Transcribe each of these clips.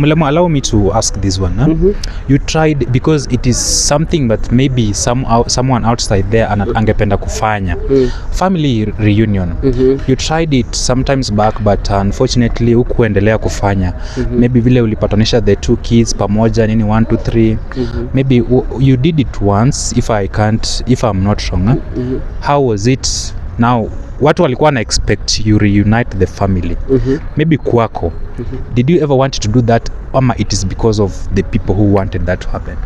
Mulema, allow me to ask this one. You tried, because it is something that maybe someone outside there angependa kufanya. Family reunion. You tried it sometimes back, but unfortunately hukuendelea kufanya. Maybe vile ulipatanisha the two kids pamoja nini 1 2 3. Maybe you did it once, if I'm not wrong. How was it? Now watu walikuwa na expect you reunite the family. Maybe kwako, did you ever want to do that, ama it is because of the people who wanted that to happen?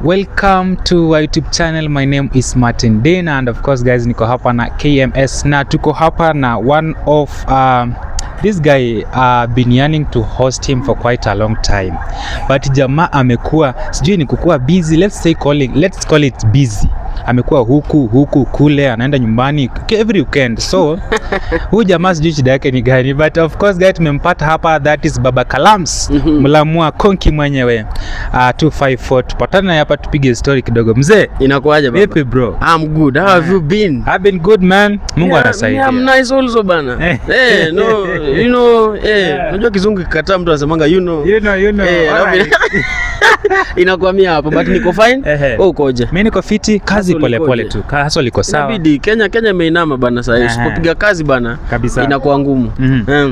Welcome to our YouTube channel. My name is Martin Dana, and of course guys, niko hapa na KMS, na tuko hapa na one of this guy been yearning to host him for quite a long time, but jamaa amekuwa sijui ni kukua busy, let's call it busy. Amekuwa huku kule, anaenda nyumbani every weekend, so huyu jamaa sijui shida yake ni gani, but of course guys, tumempata hapa, that is Baba Kalams. Mlamua konki mwenyewe 254. Tupatane hapa tupige story kidogo. Mzee, inakuaje baba? Vipi bro? I'm good. How have you been? I've been good man. Mungu anasaidia. I'm nice also bana. Unajua kizungu kikataa mtu anasemanga you know. Inakwamia hapo, but niko fine. Wewe ukoje? Mimi niko fiti, kazi pole tu. Hasa liko sawa. Inabidi Kenya imeinama bana sasa. Usipopiga kazi bana inakuwa ngumu.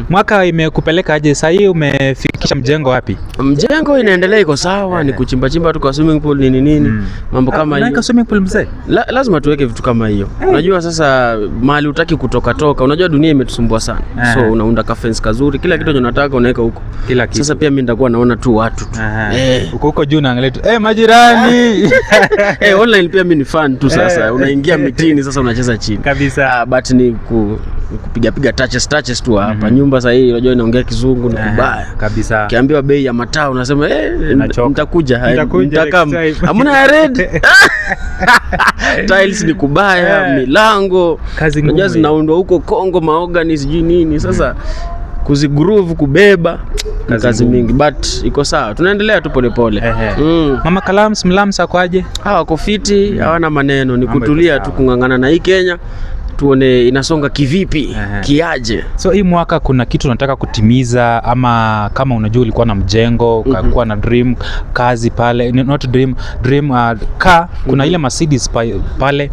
Mwaka imekupeleka aje sasa? Hii umefikisha mjengo wapi? Mjengo inaendelea iko sawa, ni kuchimba tu kwa swimming pool nini. Mambo kama hiyo. Unaweka swimming pool mzee? Lazima tuweke vitu kama hiyo. Unajua sasa mahali utaki kutoka. Unajua dunia imetusumbua sana. So unaunda ka fence kazuri, kila kitu unataka unaweka huko. Kila kitu. Sasa pia mimi nitakuwa naona tu watu tu. Huko juu naangalia tu majirani. Online pia mimi ni fan tu sasa. Unaingia mitini sasa unacheza chini. Kabisa. But ni kupiga touches tu hapa. Nyumba sasa hii unajua inaongea kizungu ni kubaya. Kabisa. Kiambiwa bei ya mataa unasema nitakuja. Hamna red. Tiles ni kubaya, milango. Unajua zinaundwa huko Kongo maogani sijui nini. Sasa kuzigroove kubeba kazi mingi, but iko sawa, tunaendelea tu polepole. Mama Kalams Mlamsa kwaje? Wako fiti, hawana maneno, ni kutulia tu, kungangana na hii Kenya tuone inasonga kivipi, kiaje. So hii mwaka kuna kitu unataka kutimiza, ama kama unajua ulikuwa na mjengo, ukakuwa na dream kazi pale, not dream car, kuna ile Mercedes pale.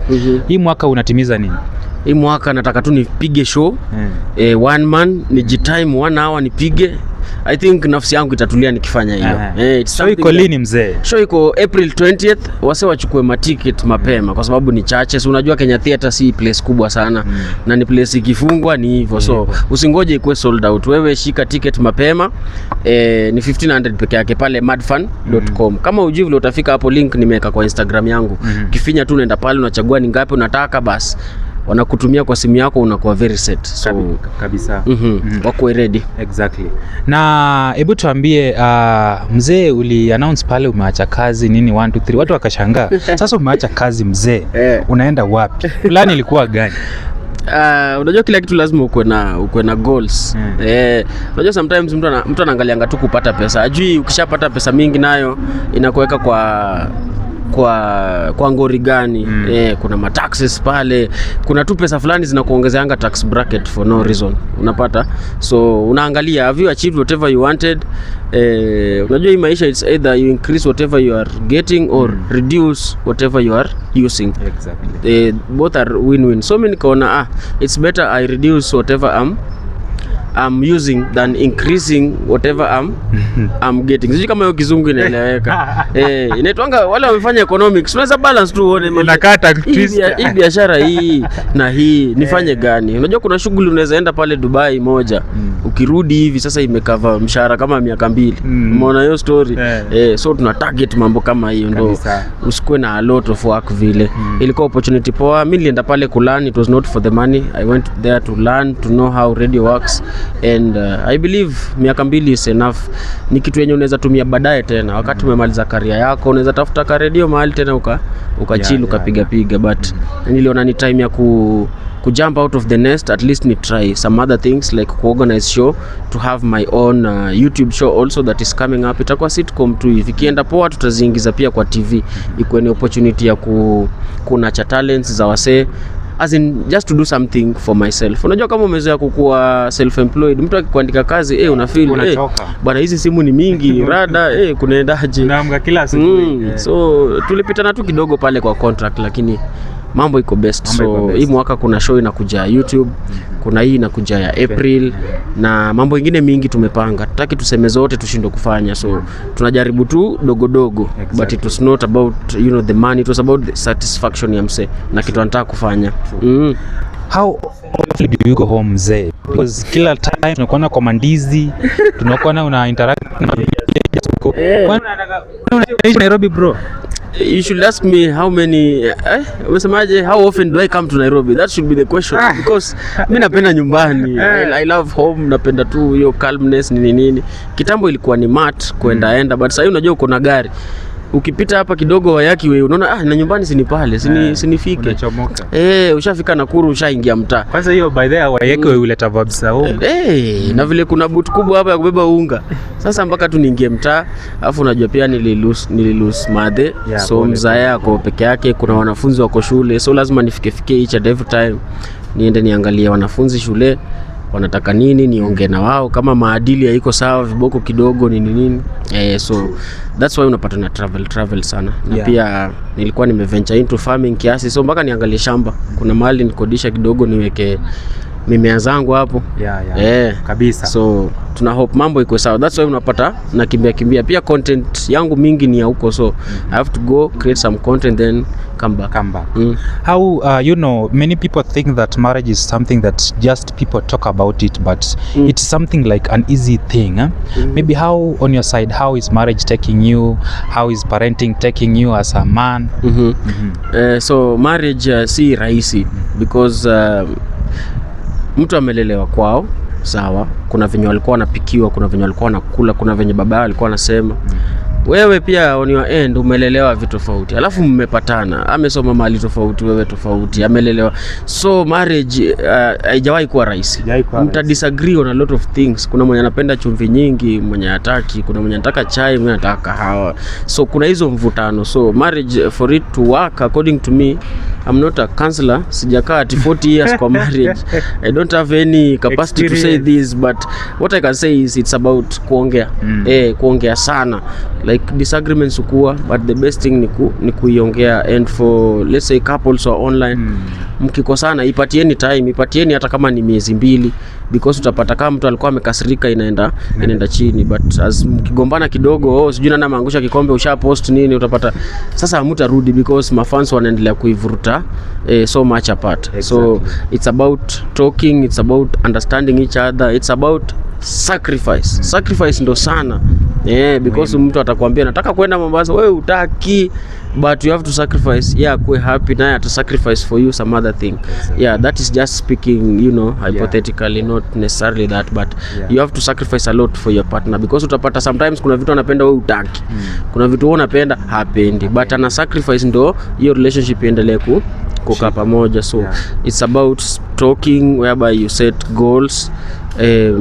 Hii mwaka unatimiza nini? Hii mwaka nataka tu nipige show, one man, nijitime 1 hour nipige. I think nafsi yangu itatulia nikifanya hiyo. So iko lini mzee? Show iko April 20th. Wase wachukue maticket mapema kwa sababu ni chache. So unajua Kenya Theatre si place kubwa sana, na ni place ikifungwa ni hivyo. So usingoje ikuwe sold out. Wewe shika ticket mapema. Ni 1500 peke yake pale madfan.com. Kama hujui vile utafika hapo, link nimeweka kwa Instagram yangu. Ukifinya tu unaenda pale, unachagua ni ngapi unataka, basi wanakutumia kwa simu yako, unakuwa very set. So kabisa. Wako ready. Exactly. Na hebu tuambie mzee, uli announce pale umeacha kazi nini 1 2 3, watu wakashangaa. Sasa umeacha kazi mzee, unaenda wapi? Plani ilikuwa gani? Unajua kila kitu lazima ukwe na goals. Unajua sometimes mtu anaangalianga tu kupata pesa. Ajui ukishapata pesa mingi nayo inakuweka kwa ngori gani. Kuna mataxes pale, kuna tu pesa fulani zinakuongezeanga tax bracket for no reason, unapata. So unaangalia, have you achieved whatever you wanted? Unajua hii maisha, it's either you increase whatever you are getting or reduce whatever you are using. Exactly. Both are win-win. So mimi nikaona it's better I reduce whatever I'm using than increasing whatever I'm getting. Sijui kama hiyo kizungu inaeleweka. Inaitwanga wale wamefanya economics, unaweza balance tu uone inakata twist. Hii biashara hii na hii nifanye gani? Unajua kuna shughuli unaweza enda pale Dubai moja, ukirudi hivi sasa imekava mshahara kama miaka 2. Umeona hiyo story? So tuna target mambo kama hiyo, ndo usikue na a lot of work vile. Ilikuwa opportunity poa. Mimi nilienda pale kulearn, it was not for the money. I went there to learn, to know how radio works. And I believe miaka 2 is enough. Ni kitu yenye unaweza tumia baadaye tena. Wakati umemaliza career yako, unaweza tafuta ka radio mahali tena ukachill ukapiga. But niliona ni time ya jump out of the nest, at least ni try some other things like organize show, to have my own YouTube show also that is coming up. Itakuwa sitcom tu hivi, kienda poa tutaziingiza pia kwa TV. Iko ni opportunity ya kuna cha talents za wasee as in just to do something for myself. Unajua kama umezoea kukuwa self employed, mtu akikuandika kazi una feel bwana hizi simu ni mingi rada kunaendaje, unaamka kila siku. So tulipitana tu kidogo pale kwa contract, lakini mambo iko best. So hii mwaka kuna show inakuja YouTube, kuna hii inakuja ya April, na mambo ingine mingi tumepanga. Tutaki tuseme zote tushindwe kufanya, so tunajaribu tu dogo dogo. But it was not about the money, it was about the satisfaction ya mse na kitu anataka kufanya. How often do you go home mzee? Because kila time tunakuona kwa mandizi, tunakuona una interact na unaishi Nairobi bro. You should ask me how many how often do I come to Nairobi? That should be the question, because mimi napenda nyumbani. I love home, napenda tu hiyo calmness nini. Kitambo ilikuwa ni mat kuenda but sasa unajua uko na gari. Ukipita hapa kidogo Wayaki wewe unaona na nyumbani sini pale sinifike. Unachomoka. Ushafika Nakuru, ushaingia mtaa. Kwanza hiyo by the way Wayaki wewe uleta vibes za home. Na vile kuna boot kubwa hapa ya kubeba unga. Sasa mpaka tu niingie mtaa, alafu unajua pia nililose madhe. So mzaa yako peke yake, kuna wanafunzi wako shule. So lazima nifike each and every time. Niende niangalie wanafunzi shule wanataka nini, niongee na wao kama maadili haiko sawa, viboko kidogo nini. So that's why unapata na travel sana. Na pia nilikuwa nimeventure into farming kiasi, so mpaka niangalie shamba. Kuna mahali nikodisha kidogo niweke mimea zangu hapo. Kabisa. So tuna hope mambo iko sawa. That's why unapata na kimbia. Pia content yangu mingi ni ya huko, so I have to go create some content then come back. How many people think that marriage is something that just people talk about it, but it's something like an easy thing. Maybe how on your side, how is marriage taking you? How is parenting taking you as a man? So marriage si rahisi because mtu amelelewa kwao, sawa. Kuna venye walikuwa wanapikiwa, kuna venye walikuwa wanakula, kuna venye baba alikuwa anasema. Wewe pia on your end umelelewa vitu tofauti. Alafu mmepatana, amesoma mahali tofauti, wewe tofauti, amelelewa. So marriage haijawahi kuwa rahisi. Mta disagree on a lot of things. Kuna mwenye anapenda chumvi nyingi, mwenye hataki, kuna mwenye anataka chai, mwenye anataka kahawa. So kuna hizo mvutano. So marriage, for it to work according to me, I'm not a counselor. Sijakaa 40 years kwa marriage. I don't have any capacity to say this, but what I can say is it's about kuongea. Kuongea sana. Like disagreements ukua, but the best thing ni kuiongea. And for let's say couples or online, mkikosana ipatieni time, ipatieni hata kama ni miezi 2, because utapata kama mtu alikuwa amekasirika inaenda chini. But as mkigombana kidogo, sijui nani ameangusha kikombe, usha post nini, utapata sasa hamtarudi because mafans wanaendelea kuivuruta so much apart. So it's about talking, it's about understanding each other, it's about sacrifice ndo sana. Because mtu atakwambia nataka kwenda Mombasa, wewe utaki, but you have to sacrifice. Kuwe happy naye ata sacrifice for you some other thing. That is just speaking, hypothetically, not necessarily that, but you have to sacrifice a lot for your partner, because utapata sometimes kuna vitu anapenda wewe utaki, kuna vitu wewe unapenda hapendi, but ana sacrifice ndo hiyo relationship iendelee kukaa pamoja. So it's about talking whereby you set goals.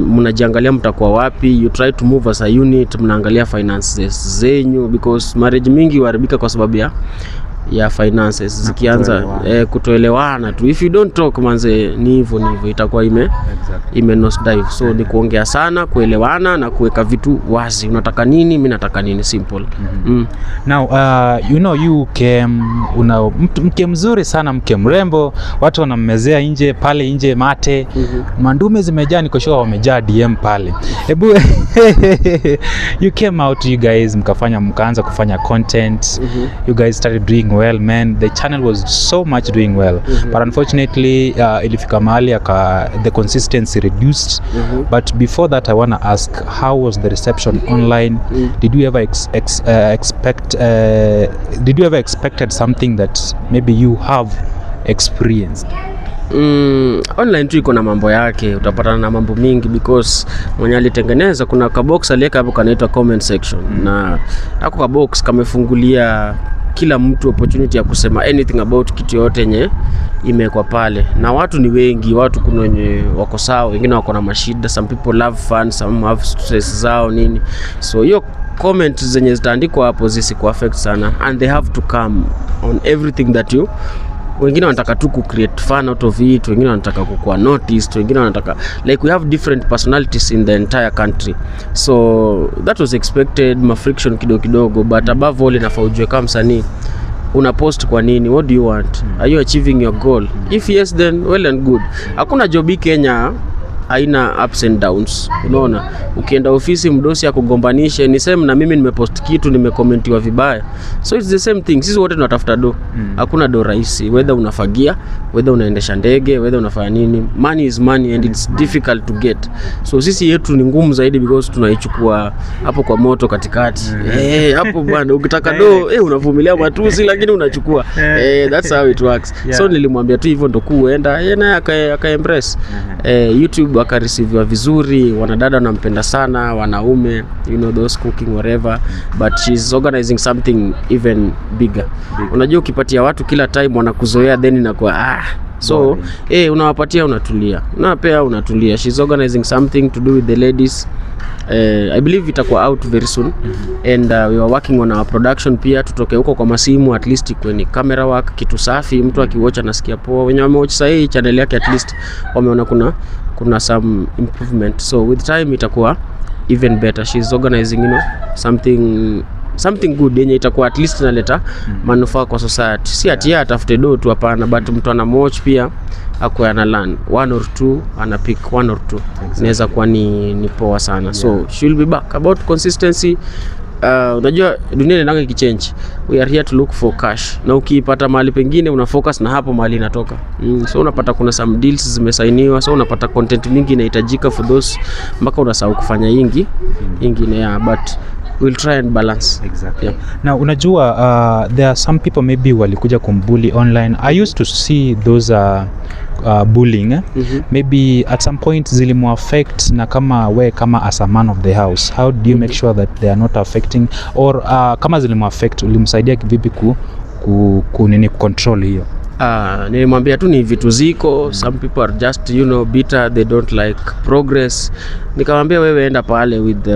Mnajiangalia mtakuwa wapi, you try to move as a unit, mnaangalia finances zenyu, because marriage mingi huharibika kwa sababu ya finances zikianza kutoelewana tu. If you don't talk manze, ni hivyo itakuwa ime nose dive. So ni kuongea sana, kuelewana na kuweka vitu wazi. Unataka nini, mimi nataka nini, simple. Now you came, mke mzuri sana, mke mrembo, watu wanammezea nje pale nje mate. Mandume zimejaa, niko sure wamejaa DM pale. Hebu you came out, you guys mkaanza kufanya content. You guys started doing well, man. The channel was so much doing well, but unfortunately ilifika mahali the consistency reduced. But before that I want to ask, how was the reception online? Did you ever expected something that maybe you have experienced? Online tu iko na mambo yake, utapatana na mambo mingi, because mwenye alitengeneza kuna kabox aliweka hapo kanaitwa comment section, na hako kabox kamefungulia kila mtu opportunity ya kusema anything about kitu yote yenye imekwa pale. Na watu ni wengi, watu kuna wenye wako sawa, wengine wako na mashida, some people love fun, some have stress zao nini. So hiyo comment zenye zitaandikwa hapo zisi ku affect sana, and they have to come on everything that you wengine wanataka tu ku create fun out of it, wengine wanataka kukuwa noticed, wengine wanataka like we have different personalities in the entire country, so that was expected, ma friction kidogo, but above all inafaa ujue kama msanii una post kwa nini, what do you want, are you achieving your goal? If yes, then well and good. Hakuna job Kenya haina ups and downs, unaona. Ukienda ofisi mdosi akugombanishe ni same na mimi nimepost kitu nimekomentiwa vibaya, so it's the same thing. Sisi wote tunatafuta do, hakuna do rahisi, whether unafagia, whether unaendesha ndege, whether unafanya nini, money is money and it's difficult to get. So sisi yetu ni ngumu zaidi because tunaichukua hapo kwa moto katikati. Hapo bwana ukitaka do unavumilia matusi lakini unachukua. That's how it works. So nilimwambia tu hivyo ndo kuenda, yeye naye aka embrace. YouTube akareceive vizuri, wanadada wanampenda sana, wanaume, you know, those cooking whatever, but she's organizing something even bigger. Unajua ukipatia watu kila time wanakuzoea then inakuwa so unawapatia unatulia, unapea unatulia. She's organizing something to do with the ladies. I believe itakuwa out very soon, and we are working on our production pia. Tutoke huko kwa masimu, at least kwenye camera work, kitu safi, mtu akiwatch anasikia poa. Wenye wamewatch sahi channel yake at least wameona kuna some improvement, so with time itakuwa even better. She's organizing, you know, something good yenye itakuwa at least inaleta manufaa kwa society. Si ati atafute do tu, hapana, but mtu anamwatch pia akwa ana learn 1 or 2, ana pick 1 or 2. Inaweza kuwa ni poa sana. So she'll be back. About consistency, unajua dunia inaanga ikichange. We are here to look for cash. Na ukipata mahali pengine una focus na hapo mahali inatoka. So unapata kuna some deals zimesainiwa, so unapata content mingi inahitajika for those, mpaka unasahau kufanya ingine but we'll try and balance. Exactly. Now unajua there are some people maybe walikuja kumbully online. I used to see those bullying. Maybe at some point zilimu affect, na kama as a man of the house, how do you make sure that they are not affecting, or kama zilimu affect ulimsaidia vipi ku control hiyo? Nilimwambia tu ni vitu ziko, some people are just, you know, bitter, they don't like progress. Nikamwambia wewe enda pale with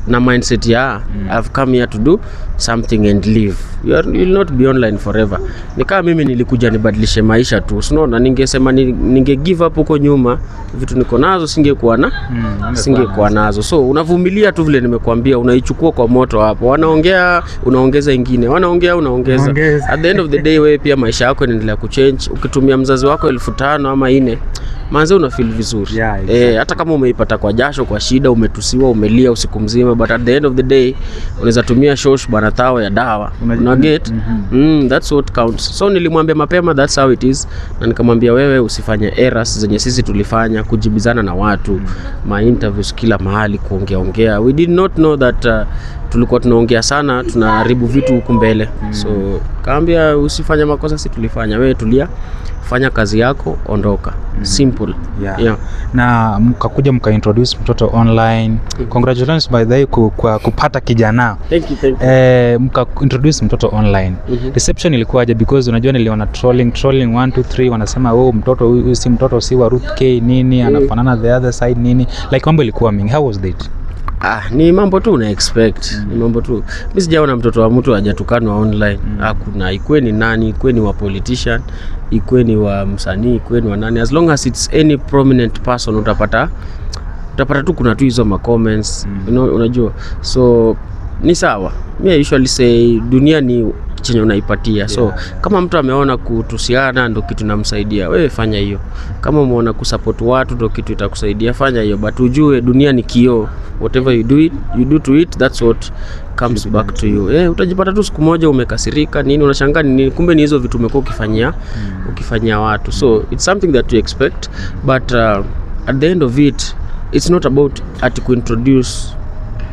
na mindset I've come here to do something and live. You'll not be online forever. Nikaa mimi nilikuja nibadilishe maisha tu. Unaona, ningesema ninge give up huko nyuma, vitu niko nazo singekuwa nazo. So unavumilia tu vile nimekuambia, unaichukua kwa moto hapo. Wanaongea, unaongeza ingine. Wanaongea, unaongeza. At the end of the day wewe pia maisha yako yanaendelea kuchange. Ukitumia mzazi wako 1500 ama 4, manze una feel vizuri. Exactly. Hata kama umeipata kwa jasho, kwa shida, umetusiwa, umelia usiku mzima, but at the end of the day unaweza tumia shosh bana tao ya dawa. Una get? That's what counts. So nilimwambia mapema that's how it is, na nikamwambia wewe usifanye errors zenye sisi tulifanya, kujibizana na watu, ma interviews kila mahali, kuongea. We did not know that tulikuwa tunaongea sana, tunaharibu vitu huku mbele. So kaambia usifanye makosa sisi tulifanya, wewe tulia, fanya kazi yako, ondoka. Simple. Yeah. Na mkakuja introduce mtoto online. Congratulations by the way kwa kupata kijana. Thank you. Mka introduce mtoto online. Reception ilikuwaje? Because unajua niliona trolling 1 2 3 wanasema mtoto huyu si mtoto, si wa Ruth K nini, anafanana the other side nini. Like mambo ilikuwa mingi. How was that? Ni mambo tu una expect. Ni mambo tu. Mimi sijaona mtoto wa mtu hajatukanwa online. Hakuna, ikwe ni nani, ikwe ni wa politician, ikwe ni wa msanii, ikwe ni wa nani, as long as it's any prominent person utapata tu kuna tu hizo ma comments. Unajua. So ni sawa. Mimi usually say dunia ni chenye unaipatia. So kama mtu ameona kutusiana ndo kitu namsaidia, wewe fanya hiyo. Kama umeona kusupport watu ndo kitu itakusaidia, fanya hiyo. But ujue dunia ni kioo. Whatever you do to it, that's what comes back to you. Utajipata tu siku moja umekasirika nini, unashangaa nini, kumbe ni hizo vitu umekuwa ukifanyia watu. So it's something that you expect, but at the end of it, it's not about to introduce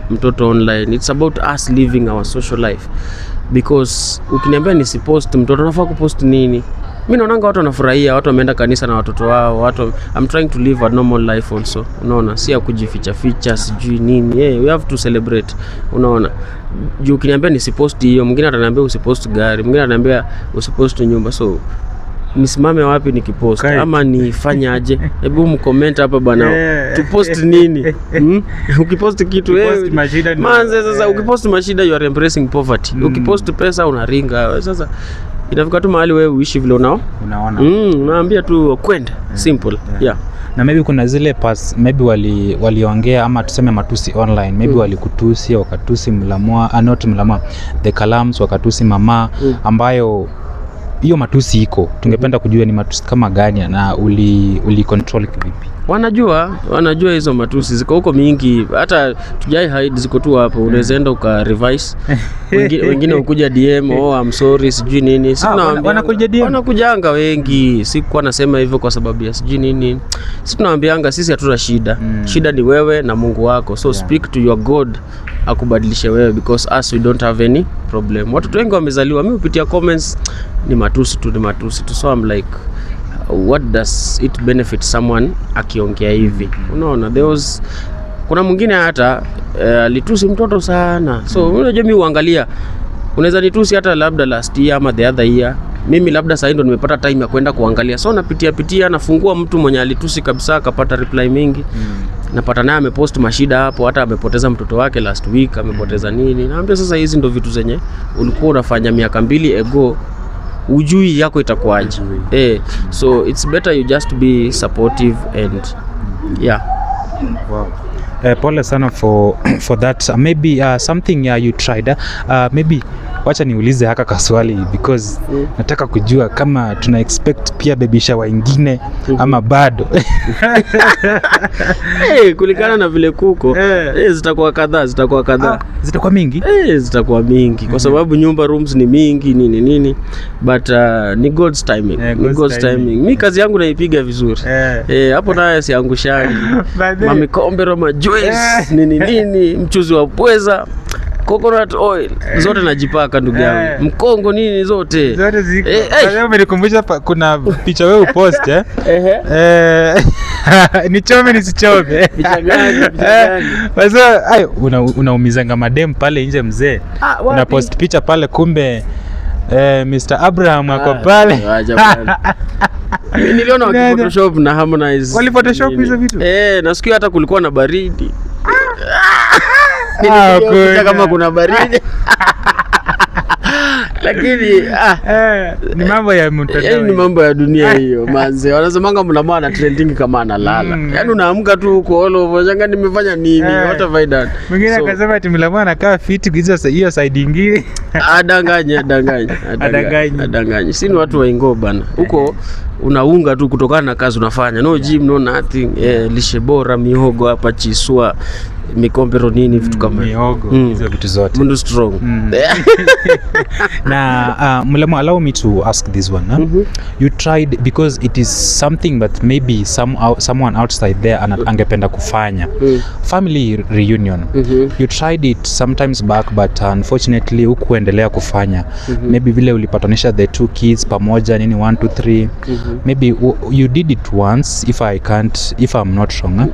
mtoto online. It's about us living our social life. Because ukiniambia nisipost mtoto, nafaa kupost nini? Mimi naonanga watu wanafurahia, watu wameenda kanisa na watoto wao, I'm trying to live a normal life also. Unaona, si ya kujificha sijui nini. We have to celebrate. Unaona, juu ukiniambia nisipost hiyo, mwingine ataniambia usipost gari, mwingine ataniambia usipost nyumba. So nisimame wapi nikipost? Ama nifanye aje? Hebu mcomment hapa bana. Tupost nini? Ukipost kitu manze, sasa ukipost mashida you are embracing poverty. Ukipost pesa unaringa. Sasa Inafika tu mahali wewe uishi vile unaona. Unaambia tu kwenda simple. Yeah. Na maybe kuna zile maybe waliongea ama tuseme matusi online, maybe walikutusi wakatusi Mlamwa, not Mlamwa, the Kalams wakatusi mama, ambayo hiyo matusi iko. Tungependa kujua ni matusi kama gani na uli control kivipi? Wanajua hizo matusi ziko huko mingi, hata tujai hide, ziko tu hapo. Unaweza enda uka revise. Wengine ukuja DM, I'm sorry sijui nini. Wanakuja DM. Wanakujanga wengi. Sikuwa nasema hivyo kwa sababu ya sijui nini. Sisi tunaambianga sisi hatuna shida. Shida ni wewe na Mungu wako. So speak to your God akubadilishe wewe, because us we don't have any problem. Watu wengi wamezaliwa, mimi upitia comments ni matusi tu. So I'm like, what does it benefit someone akiongea hivi? Unaona, kuna mwingine hata alitusi mtoto sana. So unajua mimi uangalia, unaweza nitusi hata labda last year ama the other year. Mimi labda sasa ndo nimepata time ya kwenda kuangalia. So napitia nafungua mtu mwenye alitusi kabisa akapata reply mingi. Napata naye amepost mashida hapo, hata amepoteza mtoto wake last week, amepoteza nini. Naambia sasa hizi ndo vitu zenye ulikuwa unafanya miaka 2 ago, ujui yako itakuaje. So it's better you just be supportive and yeah. Wow. Pole sana for that. Maybe something you tried. Maybe wacha niulize haka kaswali because nataka kujua kama tuna expect pia baby shower ingine ama bado. Kulingana na vile kuko zitakuwa kadhaa. Zitakuwa mingi? Zitakuwa mingi kwa sababu nyumba rooms ni mingi nini but ni God's timing. God's timing. Mimi kazi yangu naipiga vizuri. Hapo naye siangushani. Mamikombe Roma juice nini mchuzi wa pweza, coconut oil zote najipaka ndugu yangu. Mkongo nini zote ziko. Leo umenikumbusha kuna picha wewe upost nichome nisichome. Picha gani? Sasa unaumizanga madem pale nje mzee. Una post picha pale kumbe Mr. Abraham ako pale. Niliona wakiphotoshop na Harmonize. Wali photoshop hizo vitu? Nasikia hata kulikuwa na baridi. Kama kuna baridi. Lakini ni mambo ya mtandao. Ni mambo ya dunia hiyo manze. Wanasemanga Mlamwa na trending kama analala. Yaani unaamka tu huko all over, janga nimefanya nini? What have I done? Mwingine akasema ati Mlamwa anakaa fit hiyo side nyingine. Adanganya. Si ni watu waingo bana. Huko unaunga tu kutokana na kazi unafanya. No gym, no nothing. Lishe bora, mihogo hapa chiswa, mikombero nini vitu kama mihogo hizo vitu zote. Mundu strong. Na Mlamwa, allow me to ask this one. You tried, because it is something that maybe someone outside there angependa kufanya. Family reunion. You tried it sometimes back but unfortunately hukuendelea kufanya. Maybe vile ulipatanisha the 2 kids pamoja nini 1 2 3. Maybe you did it once if I'm not wrong.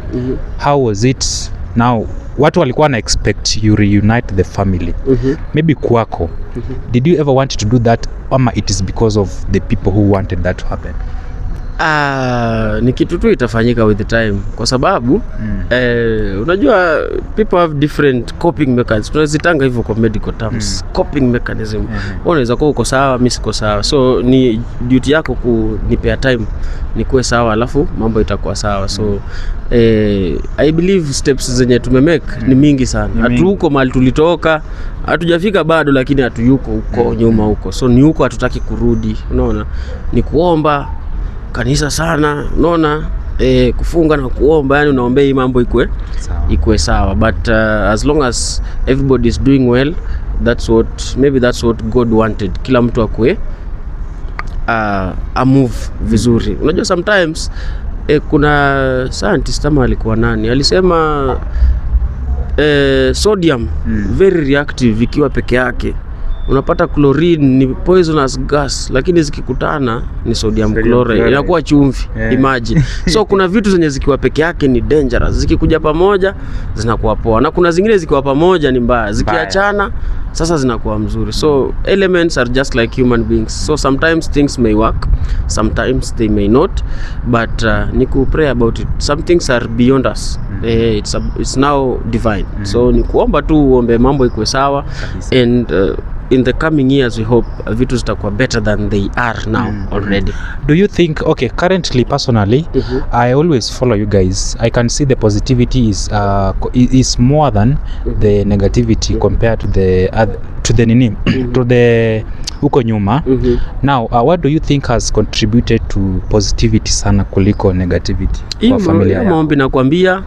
How was it? Now watu walikuwa na expect you reunite the family. Maybe kwako did you ever want to do that, ama it is because of the people who wanted that to happen? Ni kitu tu itafanyika with the time kwa sababu unajua people have different coping mechanisms. Tunazitanga hivyo kwa medical terms. Coping mechanism. Unaweza kuwa uko sawa, mimi siko sawa. So ni duty yako kunipea time nikuwe sawa, alafu mambo itakuwa sawa. So I believe steps zenye tumemake ni mingi sana. Hatuko mahali tulitoka, hatujafika bado, lakini hatuyuko huko nyuma huko. So ni huko hatutaki kurudi. Unaona? Ni kuomba kanisa sana, unaona, kufunga na kuomba, yani unaombea hii mambo ikue sawa. But as long as everybody is doing well, that's what God wanted. Kila mtu akue a move vizuri. Unajua sometimes kuna scientist ama alikuwa nani alisema sodium very reactive ikiwa peke yake. Unapata chlorine ni poisonous gas, lakini zikikutana ni sodium chloride, inakuwa chumvi. Imagine. So kuna vitu zenye zikiwa peke yake ni dangerous, zikikuja pamoja zinakuwa poa, na kuna zingine zikiwa pamoja ni mbaya, zikiachana sasa zinakuwa mzuri. So elements are just like human beings. So sometimes things may work, sometimes they may not, but ni ku pray about it. Some things are beyond us. It's now divine. So ni kuomba tu uombe mambo ikuwe sawa and in the coming years we hope vitu zitakuwa better than they are now already. Do you think, okay, currently personally I always follow you guys. I can see the positivity is more than the negativity compared to the nini to the huko nyuma. Now what do you think has contributed to positivity sana kuliko negativity kwa familia yako? Maombi nakwambia,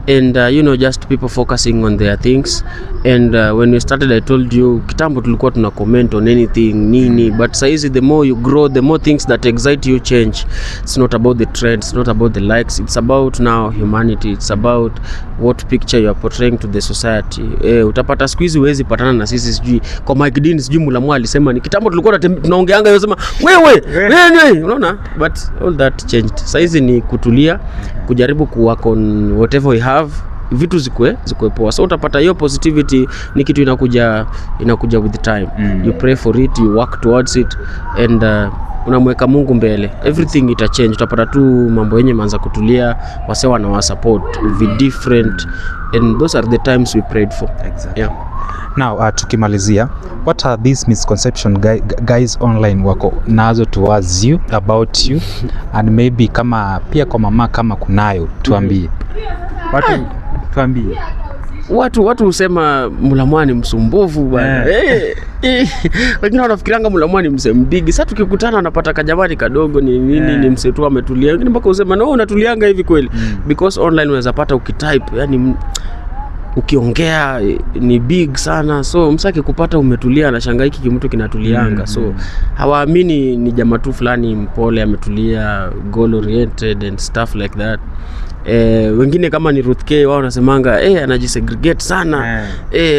and you know, just people focusing on their things, and when we started I told you kitambo tulikuwa tuna comment on anything nini, but saizi the more you grow, the more things that excite you change. It's not about the trends, it's not about the likes, it's about now humanity, it's about what picture you are portraying to the society. Utapata siku hizi huwezi patana na sisi sijui kwa Mike Dean sijui Mulamwa alisema ni kitambo tulikuwa tunaongeanga yosema wewe unaona, but all that changed. Saizi ni kutulia, kujaribu kuwork on whatever we have, vitu zikwe poa. So utapata hiyo positivity ni kitu inakuja with time. You pray for it, you work towards it, and unamweka Mungu mbele, everything ita change. Utapata tu mambo yenye manza kutulia, wase wana support be different, and those are the times we prayed for. Exactly. Yeah. Now tukimalizia, what are these misconceptions guys online wako nazo towards you, about you and maybe kama pia kwa mama kama kunayo tuambie. Tuambie. Watu husema Mulamwa ni msumbufu bwana. Wengine wanafikiranga Mulamwa ni msee mbigi. Sasa tukikutana anapata kajamani kadogo ni nini, ni msee tu ametulia. Wengine mpaka usema no, unatulianga hivi kweli? Because online unaweza pata ukitype, yani ukiongea ni big sana, so msaki kupata umetulia na shangaa hiki kimtu kinatulianga. So hawaamini ni jamaa tu fulani mpole ametulia, goal oriented and stuff like that. Wengine kama ni Ruth K wao wanasemanga anajisegregate sana,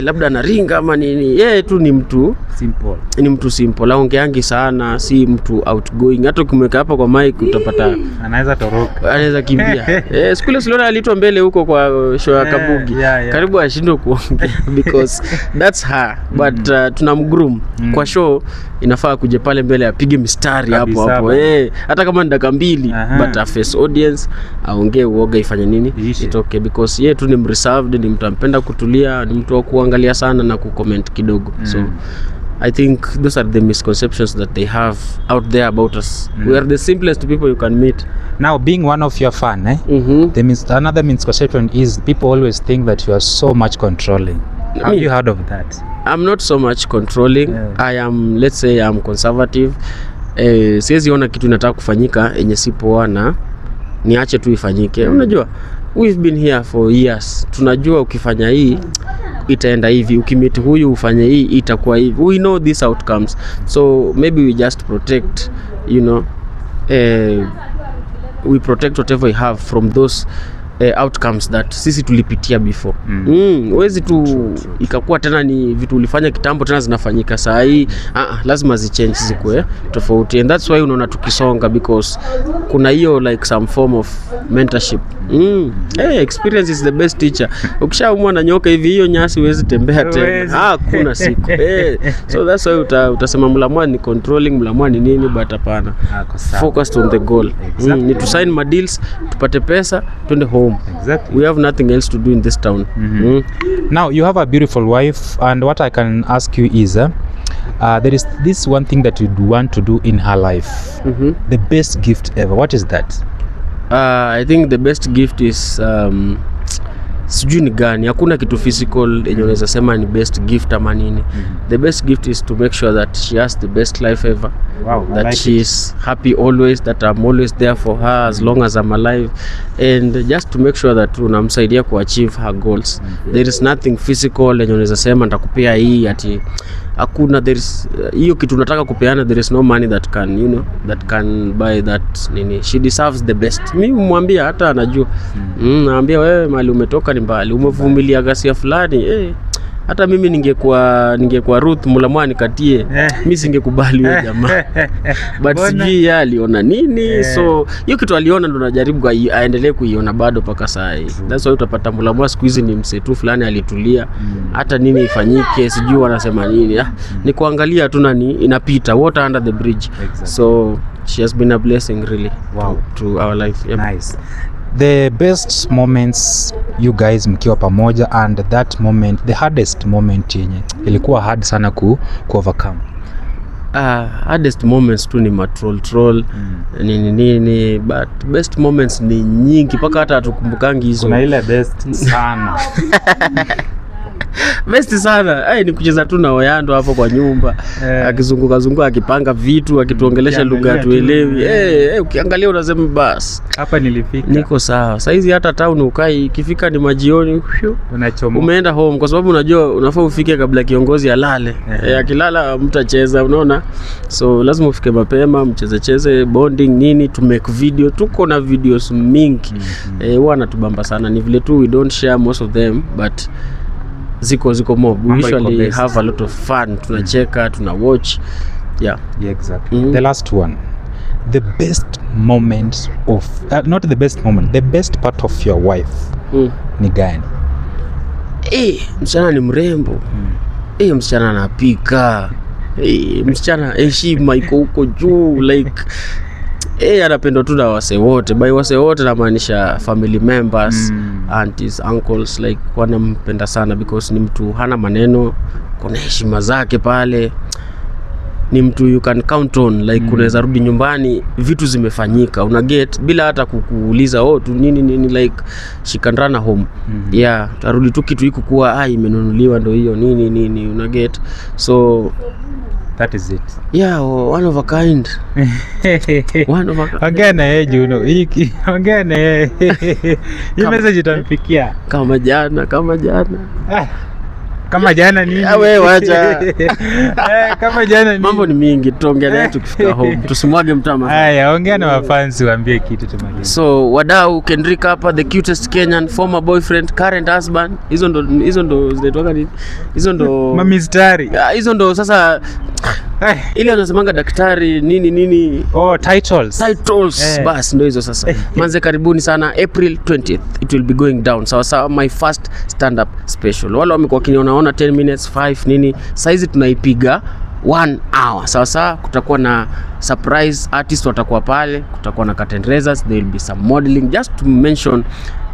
labda anaringa ama nini. Tu ni mtu simple, ni mtu simple, aongeangi sana, si mtu outgoing. Hata ukimweka hapa kwa mic utapata anaweza toroka, anaweza kimbia. Skule Silona aliitwa mbele huko kwa show ya Kabugi, karibu ashindwe kuongea because that's her, but tunamgroom kwa show, inafaa kuje pale mbele apige mistari hapo hata kama ni dakika 2 but a face audience, aongee uoga ifanye nini itoke, because yeye tu ni reserved, ni mtu ampenda kutulia, ni mtu wa kuangalia sana na kucomment kidogo. So I think those are the misconceptions that they have out there about us. We are the simplest people you can meet. Now, being one of your fan, another misconception is people always think that you are so much controlling. Have you heard of that? I'm not so much controlling. I am, let's say I'm conservative. Siwezi ona kitu inataka kufanyika yenye sipoa na niache tu ifanyike. Unajua, we've been here for years. Tunajua ukifanya hii itaenda hivi, ukimiti huyu ufanye hii itakuwa hivi. We know these outcomes. So maybe we just protect, you know, we protect whatever we have from those outcomes that sisi tulipitia before. Wezi tu ikakuwa tena ni vitu ulifanya kitambo tena zinafanyika saa hii. Lazima zichange zikwe tofauti, and that's why unaona tukisonga, because kuna hiyo like some form of mentorship. Experience is the best teacher. Ukishaumwa na nyoka hivi, hiyo nyasi huwezi tembea tena, kuna siku. So that's why utasema Mulamwa ni controlling, Mulamwa ni nini, but hapana, focused on the goal. Ni to sign my deals, tupate pesa, twende home. Exactly. We have nothing else to do in this town. Now you have a beautiful wife, and what I can ask you is there is this one thing that you'd want to do in her life, the best gift ever. What is that? I think the best gift is sijui ni gani, hakuna kitu physical yenye unaweza sema ni best gift ama nini. The best gift is to make sure that she has the best life ever. Wow, that like she is happy always, that I'm always there for her as long as I'm alive, and just to make sure that unamsaidia ku achieve her goals. There is nothing physical yenye unaweza sema nitakupea hii ati hakuna. There is hiyo kitu unataka kupeana, there is no money that can, you know, that can buy that nini. She deserves the best. Mimi mwambia hata anajua. Naambia wewe mali umetoka ni mbali, umevumilia ghasia fulani. Hata mimi ningekuwa Ruth Mulamwa nikatie, mimi singekubali huyo jamaa. But sijui aliona nini. So hiyo kitu aliona ndo najaribu aendelee kuiona bado paka saa hii. That's why utapata Mulamwa siku hizi ni msetu fulani alitulia. Hata nini ifanyike sijui wanasema nini. Ni kuangalia tu nani inapita, water under the bridge. Exactly. So she has been a blessing really. Wow. to our life. Nice. the best moments you guys mkiwa pamoja, and that moment, the hardest moment yenye ilikuwa hard sana ku overcome. Hardest moments tu ni troll nini, but best moments ni nyingi mpaka hata hatukumbukangi hizo. Kuna ile best sana best sana ni kucheza tu na Oyando hapo kwa nyumba, akizunguka akipanga vitu, akituongelesha lugha tuelewi. Ukiangalia unasema bas, hapa nilifika, niko sawa. Saizi hata town ukai, ikifika ni majioni unachomoka, umeenda home, kwa sababu unajua unafaa ufike kabla kiongozi alale. Akilala mtacheza, unaona, so lazima ufike mapema, mcheze bonding nini, to make video. Tuko na videos mingi huwa anatubamba sana, ni vile tu we don't share most of them, but ziko mob. We usually have a lot of fun. Tunacheka, tuna watch. Yeah, exactly. The last one, the best moment of not the best moment, the best part of your wife ni gani? Msichana ni mrembo. Msichana anapika. Msichana heshima iko huko juu, like anapendwa tu na wase wote. By wase wote namaanisha family members, aunties, uncles, like wanampenda sana because ni mtu hana maneno, kuna heshima zake pale. Ni mtu you can count on, like unaweza rudi nyumbani vitu zimefanyika, una get bila hata kukuuliza tu nini, like she can run home. Tarudi tu kitu iko kuwa imenunuliwa ndio hiyo nini, una get. So that is it. One of a kind. One of a kind. Ongea na yeye Juno. Ongea na yeye. Hii message itamfikia kama jana. Kama jana nini? Wewe wacha. Kama jana nini? Mambo ni mingi, tutaongea naye tukifika home. Tusimwage mtama. Haya, ongea na mafans waambie kitu tumalize. So, wadau, Kendrick hapa, the cutest Kenyan, former boyfriend, current husband. Hizo ndo zinaitwa nini? Hizo ndo mamistari. Hizo ndo sasa ile anasemanga daktari nini. Titles. Bas ndo hizo sasa. Manze, karibuni sana. April 20th it will be going down. Sawa, my first stand up special. Wale wamekuwa kiniona 10 minutes 5 nini, saizi tunaipiga 1 hour. Sawa, kutakuwa na surprise artist watakuwa pale, kutakuwa na curtain raisers, there will be some modeling, just to mention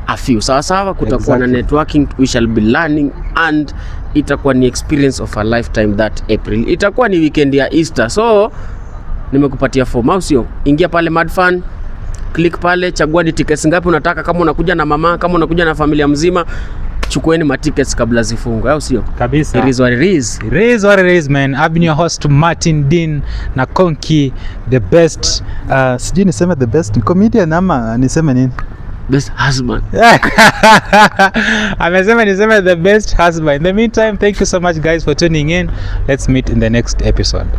a few. Sawa, kutakuwa na networking, we shall be learning, and itakuwa ni experience of a lifetime that April. Itakuwa ni weekend ya Easter. So nimekupatia form, au sio? Ingia pale Madfan, click pale, chagua ni tickets ngapi unataka. Kama unakuja na mama, kama unakuja na familia mzima, chukueni ma tickets kabla zifungwe, au sio? Kabisa. It is what it is. It is what it is, man. I've been your host Martin Dean na Konki, the best sijui niseme the best comedian ama niseme nini? Best husband. Amesema niseme the best husband. In the meantime, thank you so much guys for tuning in. Let's meet in the next episode.